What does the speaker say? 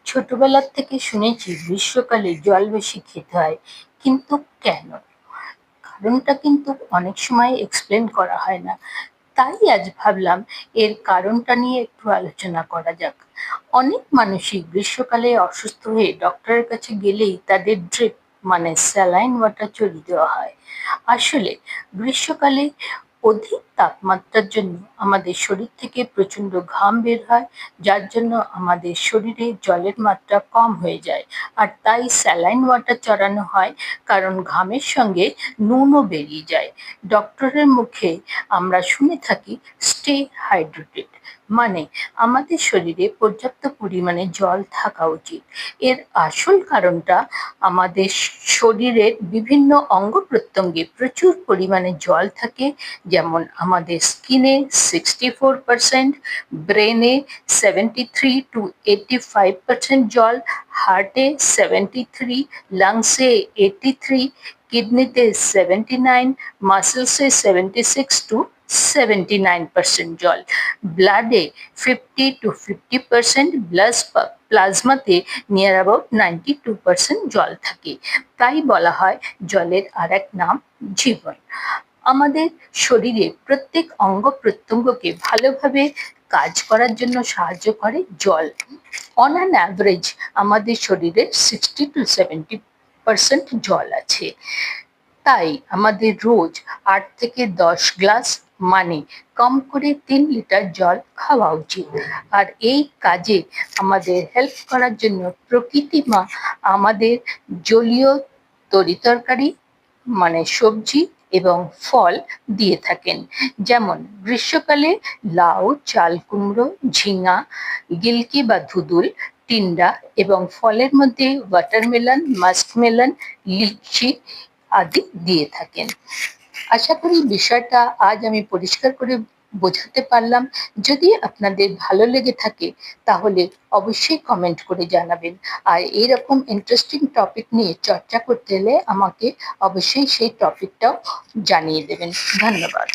ছোটবেলার থেকে শুনেছি গ্রীষ্মকালে জল বেশি খেতে হয়, কিন্তু কেন? কারণটা কিন্তু অনেক সময় এক্সপ্লেন করা হয় না। তাই আজ ভাবলাম এর কারণটা নিয়ে একটু আলোচনা করা যাক। অনেক মানুষই গ্রীষ্মকালে অসুস্থ হয়ে ডক্টরের কাছে গেলেই তাদের ড্রিপ মানে স্যালাইন ওয়াটার চড়িয়ে দেওয়া হয়। আসলে গ্রীষ্মকালে অধিক তাপমাত্রার জন্য আমাদের শরীর থেকে প্রচন্ড ঘাম বের হয়, যার জন্য আমাদের শরীরে জলের মাত্রা কম হয়ে যায়। আর তাই স্যালাইন ওয়াটার চড়ানো হয়, কারণ ঘামের সঙ্গে নুনও বেরিয়ে যায়। ডক্টরের মুখে আমরা শুনে থাকি স্টে হাইড্রেটেড, মানে আমাদের শরীরে পর্যাপ্ত পরিমাণে জল থাকা উচিত। এর আসল কারণটা আমাদের শরীরের বিভিন্ন অঙ্গ প্রত্যঙ্গে প্রচুর পরিমাণে জল থাকে, যেমন আমাদের স্কিনে 64%, ব্রেনে 73 to 85% জল, হার্টে 73, লাংসে 83, কিডনিতে 79, মাসেলসে 76 to 79% জল, ব্লাডে 50 to 50%, প্লাজমাতে নিয়ার অ্যাবাউট 92% জল থাকে। তাই বলা হয় জলের আর এক নাম জীবন। আমাদের শরীরে প্রত্যেক অঙ্গ প্রত্যঙ্গকে ভালোভাবে কাজ করার জন্য সাহায্য করে জল। অন অ্যান অ্যাভারেজ আমাদের শরীরে 60 to 70% জল আছে। তাই আমাদের রোজ 8 থেকে 10 গ্লাস, মানে কম করে 3 লিটার জল খাওয়া উচিত। আর এই কাজে আমাদের হেল্প করার জন্য প্রকৃতি মা আমাদের জলীয় তরিতরকারি মানে সবজি এবং ফল দিয়ে থাকেন। যেমন গ্রীষ্মকালে লাউ, চাল কুমড়ো, ঝিঙা, গিলকি বা ধুদুল, টিন্ডা, এবং ফলের মধ্যে ওয়াটারমেলন, মাস্কমেলন, লিচি আদি দিয়ে থাকেন। আশা করি বিষয়টা আজ আমি পরিষ্কার করে বোঝাতে পারলাম। যদি আপনাদের ভালো লেগে থাকে তাহলে অবশ্যই কমেন্ট করে জানাবেন। আর এইরকম ইন্টারেস্টিং টপিক নিয়ে চর্চা করতে হলে আমাকে অবশ্যই সেই টপিকটাও জানিয়ে দেবেন। ধন্যবাদ।